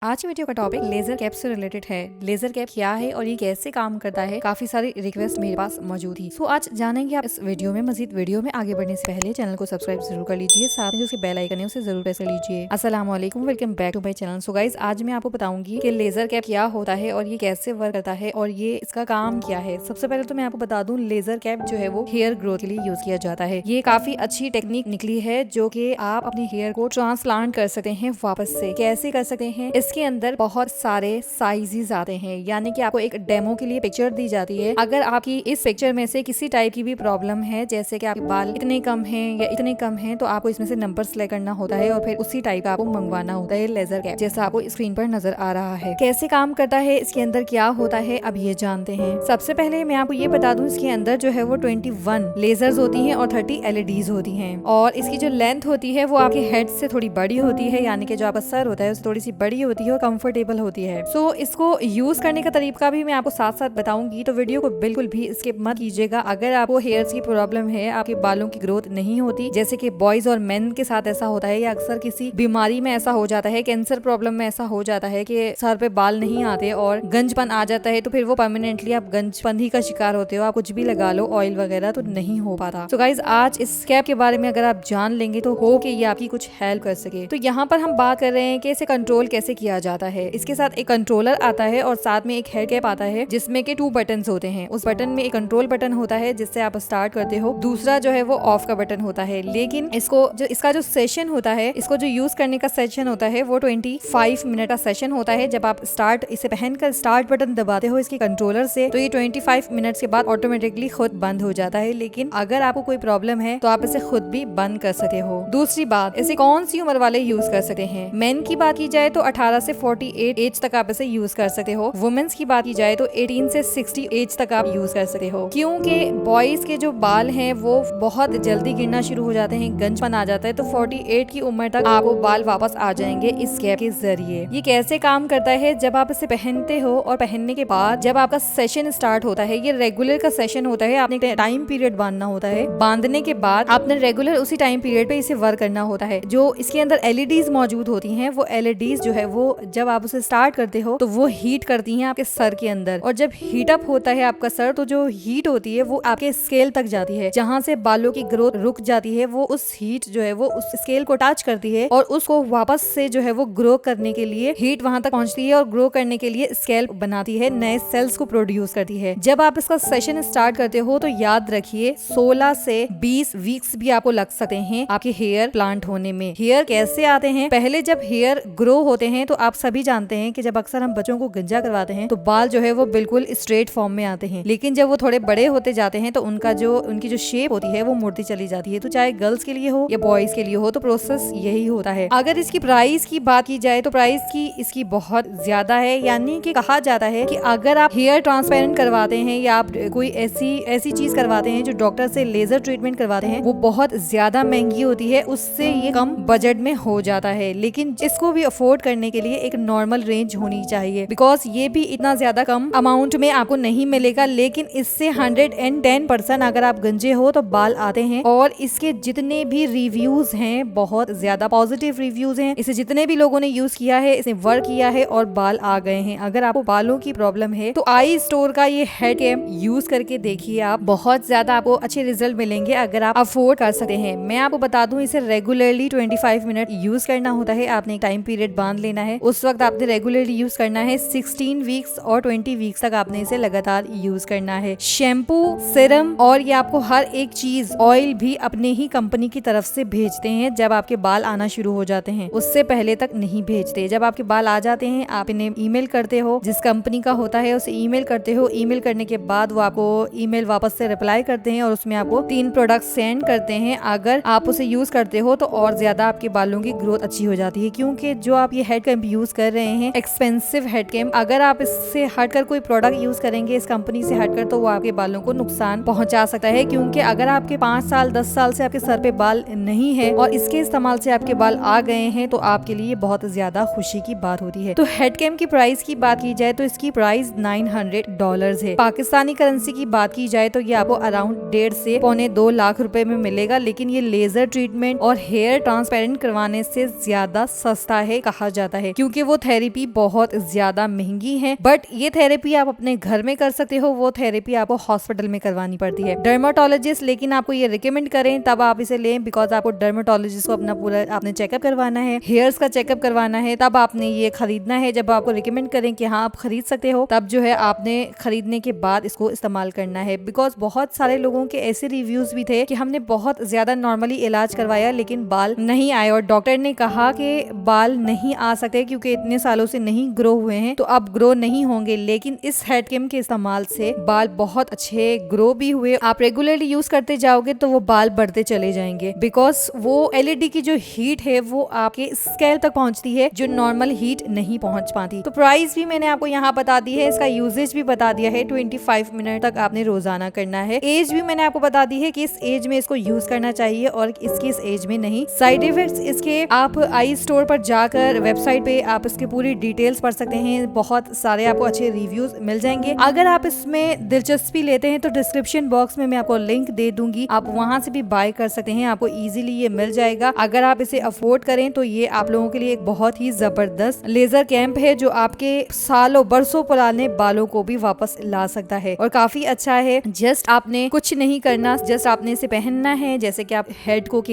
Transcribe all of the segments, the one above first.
आज की वीडियो का टॉपिक लेजर कैप से रिलेटेड है। लेजर कैप क्या है और ये कैसे काम करता है, काफी सारी रिक्वेस्ट मेरे पास मौजूद थी। सो आज जानेंगे आप इस वीडियो में। मजीद वीडियो में आगे बढ़ने से पहले चैनल को सब्सक्राइब जरूर कर लीजिए, साथ में जो उसके बेल आइकन है उसे जरूर प्रेस कर लीजिए। अस्सलाम वालेकुम, welcome back to my channel. So guys, आज मैं आपको बताऊंगी कि लेजर कैप क्या होता है और ये कैसे वर्क करता है और ये इसका काम क्या है। सबसे पहले तो मैं आपको बता दूं, लेजर कैप जो है वो हेयर ग्रोथ के लिए यूज किया जाता है। ये काफी अच्छी टेक्निक निकली है जो कि आप अपने हेयर को ट्रांसप्लांट कर सकते हैं वापस से। कैसे कर सकते हैं? इसके अंदर बहुत सारे साइजेस आते हैं, यानी कि आपको एक डेमो के लिए पिक्चर दी जाती है। अगर आपकी इस पिक्चर में से किसी टाइप की भी प्रॉब्लम है, जैसे कि आपके बाल इतने कम हैं या इतने कम हैं, तो आपको इसमें से नंबर सिलेक्ट करना होता है और फिर उसी टाइप का आपको मंगवाना होता है लेजर कैप, जैसा आपको स्क्रीन पर नजर आ रहा है। कैसे काम करता है, इसके अंदर क्या होता है, अब ये जानते हैं। सबसे पहले मैं आपको ये बता दूं, इसके अंदर जो है वो 21 लेजर्स होती हैं और 30 एलईडीज होती हैं। और इसकी जो लेंथ होती है वो आपके हेड से थोड़ी बड़ी होती है, यानी कि जो आपका सर होता है उससे थोड़ी सी बड़ी होती है और कंफर्टेबल होती है। सो इसको यूज करने का तरीका भी मैं आपको साथ साथ बताऊंगी, तो वीडियो को बिल्कुल भी स्किप मत कीजिएगा। अगर आपको हेयर्स की प्रॉब्लम है, आपके बालों की ग्रोथ नहीं होती, जैसे कि बॉयज और मेन के साथ ऐसा होता है, या अक्सर किसी बीमारी में ऐसा हो जाता है, कैंसर प्रॉब्लम में ऐसा हो जाता है कि सर पे बाल नहीं आते और गंजपन आ जाता है, तो फिर वो परमानेंटली आप गंजपन का शिकार होते हो। आप कुछ भी लगा लो ऑयल वगैरह, तो नहीं हो पाता। तो गाइज, आज इस कैप के बारे में अगर आप जान लेंगे तो हो कि ये आपकी कुछ हेल्प कर सके। तो यहाँ पर हम बात कर रहे हैं कि इसे कंट्रोल कैसे किया जाता है। इसके साथ एक कंट्रोलर आता है और साथ में एक हेड कैप आता है, जिसमें के 2 बटन्स होते हैं। उस बटन में एक कंट्रोल बटन होता है जिससे आप स्टार्ट करते हो, दूसरा जो है वो ऑफ का बटन होता है। लेकिन इसका जो सेशन होता है, इसको जो यूज करने का सेशन होता है वो 25 मिनट का सेशन होता है। जब आप इसे पहनकर स्टार्ट बटन दबाते हो इसके कंट्रोलर से, तो ये 25 मिनट के बाद ऑटोमेटिकली खुद बंद हो जाता है। लेकिन अगर आपको कोई प्रॉब्लम है तो आप इसे खुद भी बंद कर सकते हो। दूसरी बात, इसे कौन सी उम्र वाले यूज कर सकते हैं? मेन की बात की जाए तो 18 से 48 एज तक आप इसे यूज कर सकते हो। वुमेन्स की बात की जाए तो 18 से 60 एज तक आप यूज कर सकते हो, क्योंकि बॉयज के जो बाल हैं वो बहुत जल्दी गिरना शुरू हो जाते हैं, गंजपन आ जाता है। तो 48 की उम्र तक आपको बाल वापस आ जाएंगे इस कैप के जरिए। ये कैसे काम करता है? जब आप इसे पहनते हो और पहनने के बाद जब आपका सेशन स्टार्ट होता है, ये रेगुलर का सेशन होता है, आपने टाइम पीरियड बांधना होता है। बांधने के बाद आपने रेगुलर उसी टाइम पीरियड पे इसे वर्क करना होता है। जो इसके अंदर एलईडीज मौजूद होती हैं, वो एलईडीज जो है वो जब आप उसे स्टार्ट करते हो तो वो हीट करती हैं आपके सर के अंदर, और जब हीट अप होता है आपका सर, तो जो हीट होती है वो आपके स्केल तक जाती है, जहाँ से बालों की ग्रोथ रुक जाती है। वो उस हीट जो है वो उस स्केल को टच करती है और उसको वापस से जो है वो ग्रो करने के लिए हीट वहां तक पहुंचती है और ग्रो करने के लिए स्केल बनाती है, नए सेल्स को प्रोड्यूस करती है। जब आप इसका सेशन स्टार्ट करते हो तो याद रखिए 16 से 20 वीक्स भी आपको लग सकते हैं आपके हेयर प्लांट होने में। हेयर कैसे आते हैं? पहले जब हेयर ग्रो होते हैं तो आप सभी जानते हैं कि जब अक्सर हम बच्चों को गंजा करवाते हैं तो बाल जो है वो बिल्कुल स्ट्रेट फॉर्म में आते हैं, लेकिन जब वो थोड़े बड़े होते जाते हैं तो उनकी जो शेप होती है वो मुड़ती चली जाती है। तो चाहे गर्ल्स के लिए हो या बॉयज के लिए हो, तो प्रोसेस यही होता है। अगर इसकी प्राइस की बात की जाए तो प्राइस इसकी बहुत ज्यादा है, यानी कि कहा जाता है कि अगर आप हेयर ट्रांसपेरेंट करवाते हैं या आप कोई ऐसी चीज करवाते हैं जो डॉक्टर से लेजर ट्रीटमेंट करवाते हैं, वो बहुत ज्यादा महंगी होती है, उससे ये कम बजट में हो जाता है। लेकिन इसको भी अफोर्ड करने के लिए एक नॉर्मल रेंज होनी चाहिए, बिकॉज ये भी इतना ज्यादा कम अमाउंट में आपको नहीं मिलेगा। लेकिन इससे 110% अगर आप गंजे हो तो बाल आते हैं, और इसके जितने भी रिव्यूज हैं बहुत ज्यादा पॉजिटिव रिव्यूज हैं। इसे जितने भी लोगों ने यूज किया है, इसे वर्क किया है और बाल आ गए हैं। अगर आपको बालों की प्रॉब्लम है तो आई स्टोर का ये हेड कैप यूज करके देखिए, आप बहुत ज्यादा आपको अच्छे रिजल्ट मिलेंगे अगर आप अफोर्ड कर सकते हैं। मैं आपको बता दूं, इसे रेगुलरली 25 मिनट यूज करना होता है। आपने एक टाइम पीरियड बांध लेना है, उस वक्त आपने रेगुलरली यूज करना है। 16 वीक्स और 20 वीक्स तक आपने इसे लगातार यूज करना है। शैम्पू, सीरम और ये आपको हर एक चीज, ऑयल भी अपने ही कंपनी की तरफ से भेजते हैं जब आपके बाल आना शुरू हो जाते हैं, उससे पहले तक नहीं भेजते। जब आपके बाल आ जाते हैं आप इन्हें ईमेल करते हो, जिस कंपनी का होता है उसे ईमेल करते हो। ईमेल करने के बाद वो आपको ईमेल वापस से रिप्लाई करते हैं और उसमें आपको 3 प्रोडक्ट सेंड करते हैं। अगर आप उसे यूज करते हो तो और ज्यादा आपके बालों की ग्रोथ अच्छी हो जाती है, क्योंकि जो आप ये हेड कैप यूज कर रहे हैं एक्सपेंसिव हेड कैप, अगर आप इससे हटकर कोई प्रोडक्ट यूज करेंगे इस कंपनी से हटकर, तो वो आपके बालों को नुकसान पहुंचा सकता है। क्योंकि अगर आपके 5 साल 10 साल से आपके सर पे बाल नहीं है और इसके इस्तेमाल से आपके बाल आ गए हैं, तो आपके लिए बहुत ज्यादा खुशी की बात होती है। तो हेड कैप की प्राइस की बात की जाए तो इसकी प्राइस $900 है। पाकिस्तानी करेंसी की बात की जाए तो ये आपको अराउंड 1.5 से पौने 2 लाख रुपए में मिलेगा। लेकिन ये लेजर ट्रीटमेंट और हेयर ट्रांसपेरेंट करवाने से ज्यादा सस्ता है कहा जाता है, है, क्योंकि वो थेरेपी बहुत ज्यादा महंगी है। बट ये थेरेपी आप अपने घर में कर सकते हो, वो थेरेपी आपको हॉस्पिटल में करवानी पड़ती है। डर्माटोलॉजिस्ट लेकिन आपको ये रिकमेंड करें तब आप इसे लें, बिकॉज आपको डर्माटोलॉजिस्ट को अपना पूरा आपने चेकअप करवाना है, हेयर्स का चेकअप करवाना है, तब आपने ये खरीदना है। जब आपको रिकमेंड करें कि हाँ आप खरीद सकते हो, तब जो है आपने खरीदने के बाद इसको इस्तेमाल करना है। बिकॉज बहुत सारे लोगों के ऐसे रिव्यूज भी थे कि हमने बहुत ज्यादा नॉर्मली इलाज करवाया लेकिन बाल नहीं आए, और डॉक्टर ने कहा कि बाल नहीं आ सकते क्योंकि इतने सालों से नहीं ग्रो हुए हैं, तो अब ग्रो नहीं होंगे। लेकिन इस हेड क्रीम के इस्तेमाल से बाल बहुत अच्छे ग्रो भी हुए। आप रेगुलरली यूज करते जाओगे तो वो बाल बढ़ते चले जाएंगे, बिकॉज वो एलईडी की जो हीट है वो आपके स्कैल्प तक पहुंचती है, जो नॉर्मल हीट नहीं पहुंच पाती। तो प्राइस भी मैंने आपको यहाँ बता दी है, इसका यूजेज भी बता दिया है। 25 मिनट तक आपने रोजाना करना है। एज भी मैंने आपको बता दी है कि इस एज में इसको यूज करना चाहिए और इसकी इस एज में नहीं। साइड इफेक्ट्स इसके आप आई स्टोर पर जाकर वेबसाइट पे आप इसके पूरी डिटेल्स पढ़ सकते हैं, बहुत सारे आपको अच्छे रिव्यूज मिल जाएंगे। अगर आप इसमें दिलचस्पी लेते हैं तो डिस्क्रिप्शन बॉक्स में मैं आपको लिंक दे दूंगी, आप वहां से भी बाय कर सकते हैं, आपको इजीली ये मिल जाएगा। अगर आप इसे अफोर्ड करें तो ये आप लोगों के लिए एक बहुत ही जबरदस्त लेजर कैंप है, जो आपके सालों बरसों पुराने बालों को भी वापस ला सकता है और काफी अच्छा है। जस्ट आपने कुछ नहीं करना, जस्ट आपने इसे पहनना है जैसे कि आप हेड को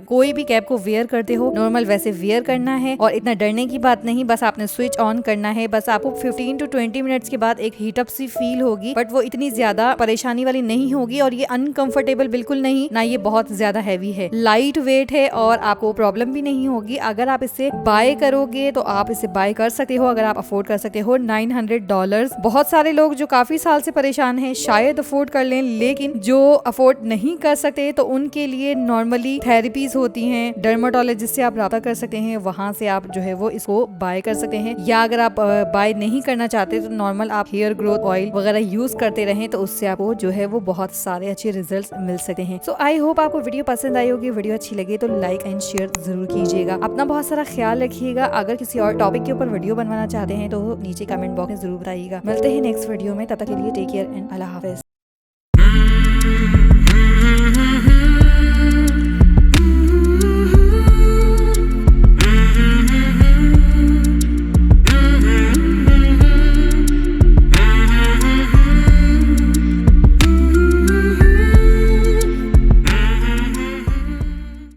कोई भी कैप को वेयर करते हो नॉर्मल, वैसे वेयर करना है। और इतना डरने की बात नहीं, बस आपने स्विच ऑन करना है। बस आपको 15 to 20 मिनट्स के बाद एक हीटअप सी फील होगी, बट वो इतनी ज्यादा परेशानी वाली नहीं होगी और ये अनकंफर्टेबल बिल्कुल नहीं, ना ये बहुत ज्यादा हैवी है, लाइट वेट है और आपको प्रॉब्लम भी नहीं होगी। अगर आप इसे बाय करोगे तो आप इसे बाय कर सकते हो, अगर आप अफोर्ड कर सकते हो। $900। बहुत सारे लोग जो काफी साल से परेशान हैं शायद अफोर्ड कर लें, लेकिन जो अफोर्ड नहीं कर सकते तो उनके लिए नॉर्मली थेरेपीज होती हैं, डर्माटोलॉजिस्ट से आप रब्ता कर सकते हैं, वहां से आप जो है वो इसको बाय कर सकते हैं। या अगर आप बाय नहीं करना चाहते तो नॉर्मल आप हेयर ग्रोथ ऑयल वगैरह यूज करते रहें, तो उससे आपको जो है वो बहुत सारे अच्छे रिजल्ट्स मिल सकते हैं। सो आई होप आपको वीडियो पसंद आई होगी। वीडियो अच्छी लगे तो लाइक एंड शेयर जरूर कीजिएगा। अपना बहुत सारा ख्याल रखिएगा। अगर किसी और टॉपिक के ऊपर वीडियो बनवाना चाहते हैं तो नीचे कमेंट बॉक्स में जरूर बताइएगा। मिलते हैं नेक्स्ट वीडियो में, तब तक के लिए टेक केयर एंड अल्लाह हाफिज।